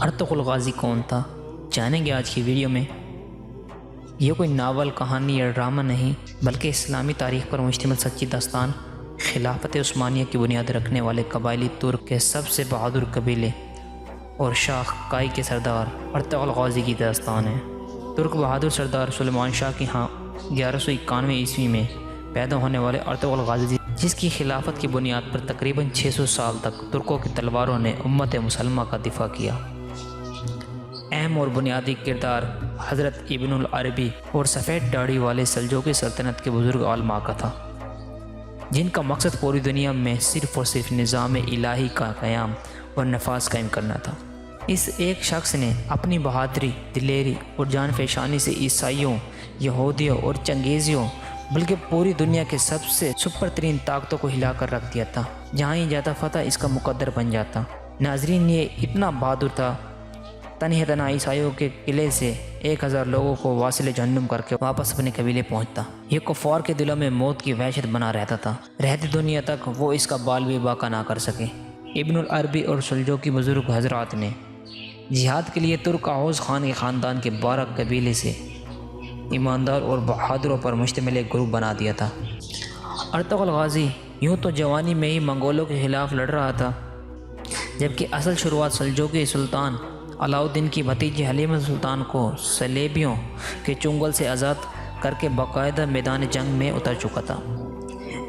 Ertugrul Ghazi کون تھا، جانیں گے آج کی ویڈیو میں۔ یہ کوئی ناول، کہانی یا ڈرامہ نہیں، بلکہ اسلامی تاریخ پر مشتمل سچی داستان، خلافت عثمانیہ کی بنیاد رکھنے والے قبائلی ترک کے سب سے بہادر قبیلے اور شاخ کائی کے سردار ارطغرل غازی کی داستان ہے۔ ترک بہادر سردار سلیمان شاہ کی 1191 عیسوی میں پیدا ہونے والے ارطغرل غازی، جس کی خلافت کی بنیاد پر تقریباً 600 سال تک ترکوں کی تلواروں نے امت مسلمہ کا دفاع کیا۔ اہم اور بنیادی کردار حضرت ابن العربی اور سفید داڑھی والے سلجوقی سلطنت کے بزرگ علماء کا تھا، جن کا مقصد پوری دنیا میں صرف اور صرف نظام الہی کا قیام اور نفاذ قائم کرنا تھا۔ اس ایک شخص نے اپنی بہادری، دلیری اور جان فشانی سے عیسائیوں، یہودیوں اور چنگیزیوں بلکہ پوری دنیا کے سب سے سپر ترین طاقتوں کو ہلا کر رکھ دیا تھا۔ جہاں ہی جاتا فتح اس کا مقدر بن جاتا۔ ناظرین، یہ اتنا بہادر تھا، تنہا عیسائیوں کے قلعے سے 1000 لوگوں کو واصل جہنم کر کے واپس اپنے قبیلے پہنچتا۔ یہ کفار کے دلوں میں موت کی وحشت بنا رہتا تھا، رہتی دنیا تک وہ اس کا بال بھی باقا نہ کر سکے۔ ابن العربی اور سلجوقی بزرگ حضرات نے جہاد کے لیے ترک آؤس خان کے خاندان کے 12 قبیلے سے ایماندار اور بہادروں پر مشتمل ایک گروپ بنا دیا تھا۔ ارطغرل غازی یوں تو جوانی میں ہی منگولوں کے خلاف لڑ رہا تھا، جبکہ اصل شروعات سلجوقی سلطان علاؤالدین کی بھتیجی حلیمہ سلطان کو صلیبیوں کے چنگل سے آزاد کر کے باقاعدہ میدان جنگ میں اتر چکا تھا،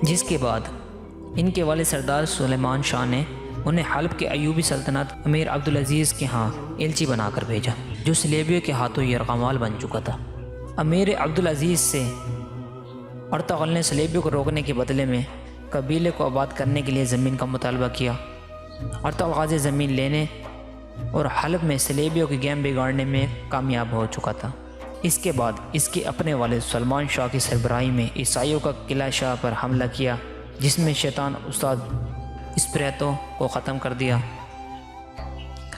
جس کے بعد ان کے والد سردار سلیمان شاہ نے انہیں حلب کے ایوبی سلطنت امیر عبدالعزیز کے ہاں ایلچی بنا کر بھیجا، جو صلیبیوں کے ہاتھوں یرغمال بن چکا تھا۔ امیر عبدالعزیز سے ارطغرل نے صلیبیوں کو روکنے کے بدلے میں قبیلے کو آباد کرنے کے لیے زمین کا مطالبہ کیا۔ ارطغرل غازی زمین لینے اور حلب میں صلیبیوں کی گیم بگاڑنے میں کامیاب ہو چکا تھا۔ اس کے بعد اس کے اپنے والد سلمان شاہ کی سربراہی میں عیسائیوں کا قلعہ شاہ پر حملہ کیا، جس میں شیطان استاد اسپریتو کو ختم کر دیا۔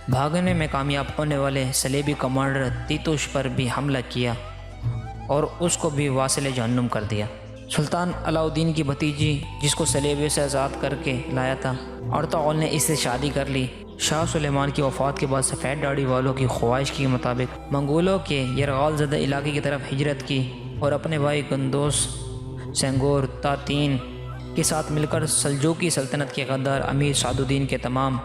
بھاگنے میں کامیاب ہونے والے صلیبی کمانڈر تیتوش پر بھی حملہ کیا اور اس کو بھی واصل جہنم کر دیا۔ سلطان علاؤالدین کی بھتیجی، جس کو صلیبیوں سے آزاد کر کے لایا تھا، ارطغرل نے اس سے شادی کر لی۔ شاہ سلیمان کی وفات کے بعد سفید داڑھی والوں کی خواہش کے مطابق منگولوں کے یرغال زدہ علاقے کی طرف ہجرت کی اور اپنے بھائی گندوس سنگور تاتین کے ساتھ مل کر سلجوقی سلطنت کے غدار امیر سعد الدین کے تمام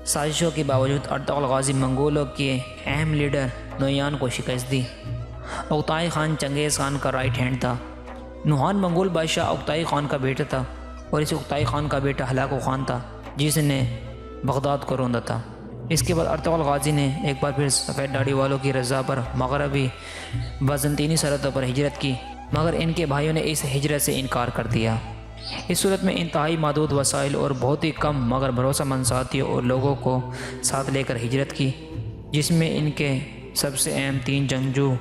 سازشوں کے باوجود ارطغرل غازی منگولوں کے اہم لیڈر نویان کو شکست دی۔ اوغتائی خان چنگیز خان کا رائٹ ہینڈ تھا۔ نوحان منگول بادشاہ اوغتائی خان کا بیٹا تھا اور اس اوغتائی خان کا بیٹا ہلاکو خان تھا، جس نے بغداد کو روندا تھا۔ اس کے بعد ارطغرل غازی نے ایک بار پھر سفید داڑھی والوں کی رضا پر مغربی بازنطینی سرحدوں پر ہجرت کی، مگر ان کے بھائیوں نے اس ہجرت سے انکار کر دیا۔ اس صورت میں انتہائی محدود وسائل اور بہت ہی کم مگر بھروسہ مند ساتھیوں اور لوگوں کو ساتھ لے کر ہجرت کی، جس میں ان کے سب سے اہم 3 جنگجو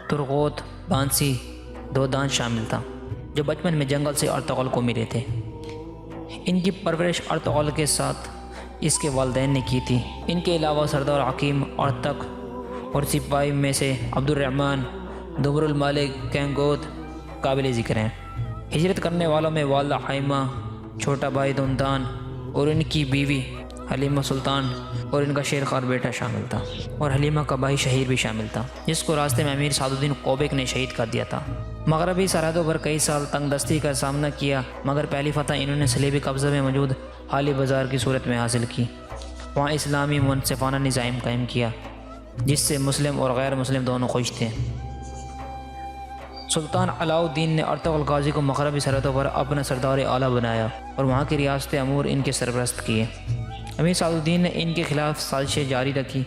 ترغوت بانسی دودان شامل تھا، جو بچپن میں جنگل سے ارطغرل کو ملے تھے۔ ان کی پرورش ارطغرل کے ساتھ اس کے والدین نے کی تھی۔ ان کے علاوہ سردار حکیم ارتک اور سپاہی میں سے عبد الرحمن، دمر المالک، کینگوت قابل ذکر ہیں۔ ہجرت کرنے والوں میں والدہ حائمہ، چھوٹا بھائی دندان اور ان کی بیوی حلیمہ سلطان اور ان کا شیرخوار بیٹا شامل تھا، اور حلیمہ کا بھائی شہیر بھی شامل تھا، جس کو راستے میں امیر سعد الدین قوبیک نے شہید کر دیا تھا۔ مغربی سرحدوں پر کئی سال تنگ دستی کا سامنا کیا، مگر پہلی فتح انہوں نے صلیبی قبضہ میں موجود حالی بازار کی صورت میں حاصل کی۔ وہاں اسلامی منصفانہ نظام قائم کیا، جس سے مسلم اور غیر مسلم دونوں خوش تھے۔ سلطان علاؤالدین نے ارطغرل غازی کو مغربی سرحدوں پر اپنا سردار اعلیٰ بنایا اور وہاں کی ریاست امور ان کے سرپرست کیے۔ امیر سعد الدین نے ان کے خلاف سازشیں جاری رکھی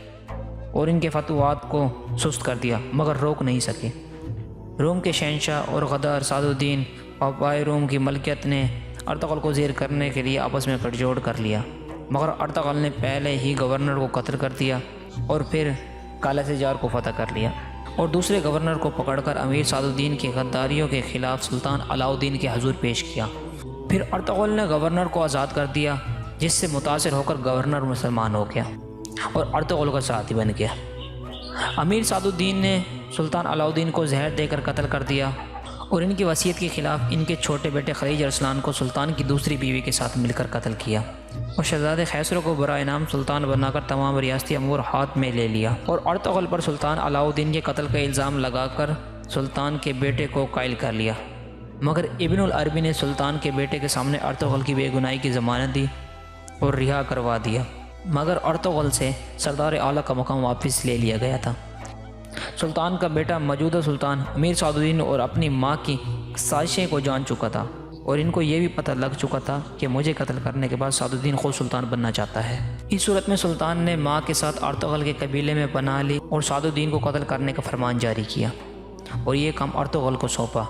اور ان کے فتوحات کو سست کر دیا، مگر روک نہیں سکے۔ روم کے شہنشاہ اور غدار سعد الدین پاپائے روم کی ملکیت نے ارطغرل کو زیر کرنے کے لیے آپس میں گٹھ جوڑ کر لیا، مگر ارطغرل نے پہلے ہی گورنر کو قتل کر دیا اور پھر کالا سجار کو فتح کر لیا اور دوسرے گورنر کو پکڑ کر امیر سعد الدین کی غداریوں کے خلاف سلطان علاؤالدین کے حضور پیش کیا۔ پھر ارطغرل نے گورنر کو آزاد کر دیا، جس سے متاثر ہو کر گورنر مسلمان ہو گیا اور ارطغرل کا ساتھی بن گیا۔ امیر سعد الدین نے سلطان علاؤالدین کو زہر دے کر قتل کر دیا اور ان کی وصیت کے خلاف ان کے چھوٹے بیٹے خلیج ارسلان کو سلطان کی دوسری بیوی کے ساتھ مل کر قتل کیا اور شہزادے خیسرو کو برائے انعام سلطان بنا کر تمام ریاستی امور ہاتھ میں لے لیا اور ارطغرل پر سلطان علاؤ الدین کے قتل کا الزام لگا کر سلطان کے بیٹے کو قائل کر لیا۔ مگر ابن العربی نے سلطان کے بیٹے کے سامنے ارطغرل کی بے گناہی کی ضمانت دی اور رہا کروا دیا، مگر ارطغرل سے سردار اعلیٰ کا مقام واپس لے لیا گیا تھا۔ سلطان کا بیٹا موجودہ سلطان امیر سعد الدین اور اپنی ماں کی سازشیں کو جان چکا تھا اور ان کو یہ بھی پتہ لگ چکا تھا کہ مجھے قتل کرنے کے بعد سعد الدین خود سلطان بننا چاہتا ہے۔ اس صورت میں سلطان نے ماں کے ساتھ ارطغرل کے قبیلے میں پناہ لی اور سعد الدین کو قتل کرنے کا فرمان جاری کیا اور یہ کام ارطغرل کو سونپا۔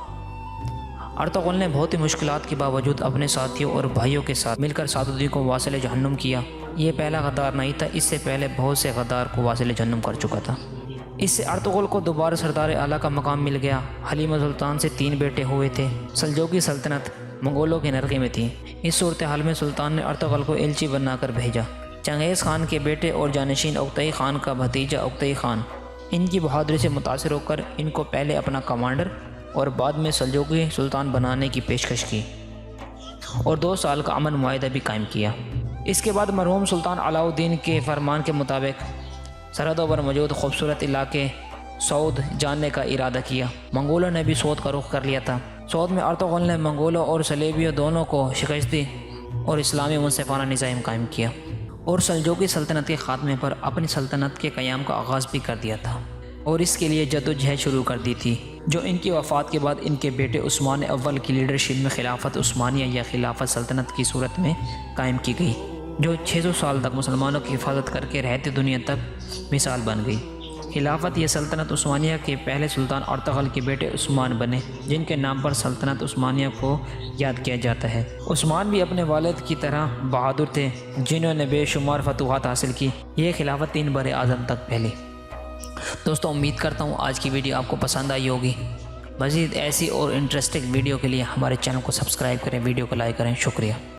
ارطغرل نے بہت ہی مشکلات کے باوجود اپنے ساتھیوں اور بھائیوں کے ساتھ مل کر سعد الدین کو واصل جہنم کیا۔ یہ پہلا غدار نہیں تھا، اس سے پہلے بہت سے غدار کو واصل جہنم کر چکا تھا۔ اس سے ارطغرل کو دوبارہ سردار اعلیٰ کا مقام مل گیا۔ حلیمہ سلطان سے 3 بیٹے ہوئے تھے۔ سلجوقی سلطنت منگولوں کے نرغے میں تھی۔ اس صورتحال میں سلطان نے ارطغرل کو ایلچی بنا کر بھیجا۔ چنگیز خان کے بیٹے اور جانشین اقتئی خان کا بھتیجا اقتئی خان ان کی بہادری سے متاثر ہو کر ان کو پہلے اپنا کمانڈر اور بعد میں سلجوقی سلطان بنانے کی پیشکش کی اور 2 سال کا امن معاہدہ بھی قائم کیا۔ اس کے بعد مرحوم سلطان علاؤ الدین کے فرمان کے مطابق سرحدوں پر موجود خوبصورت علاقے سعود جاننے کا ارادہ کیا۔ منگولوں نے بھی سعود کا رخ کر لیا تھا۔ سعود میں ارطغرل نے منگولوں اور صلیبیوں دونوں کو شکست دی اور اسلامی منصفانہ نظام قائم کیا اور سلجوقی سلطنت کے خاتمے پر اپنی سلطنت کے قیام کا آغاز بھی کر دیا تھا اور اس کے لیے جدوجہد شروع کر دی تھی، جو ان کی وفات کے بعد ان کے بیٹے عثمان اول کی لیڈرشپ میں خلافت عثمانیہ یا خلافت سلطنت کی صورت میں قائم کی گئی، جو 600 سال تک مسلمانوں کی حفاظت کر کے رہتی دنیا تک مثال بن گئی۔ خلافت یا سلطنت عثمانیہ کے پہلے سلطان ارطغرل کے بیٹے عثمان بنے، جن کے نام پر سلطنت عثمانیہ کو یاد کیا جاتا ہے۔ عثمان بھی اپنے والد کی طرح بہادر تھے، جنہوں نے بے شمار فتوحات حاصل کی۔ یہ خلافت 3 بر اعظم تک پھیلی۔ دوستوں، امید کرتا ہوں آج کی ویڈیو آپ کو پسند آئی ہوگی۔ مزید ایسی اور انٹرسٹنگ ویڈیو کے لیے ہمارے چینل کو سبسکرائب کریں، ویڈیو کو لائک کریں۔ شکریہ۔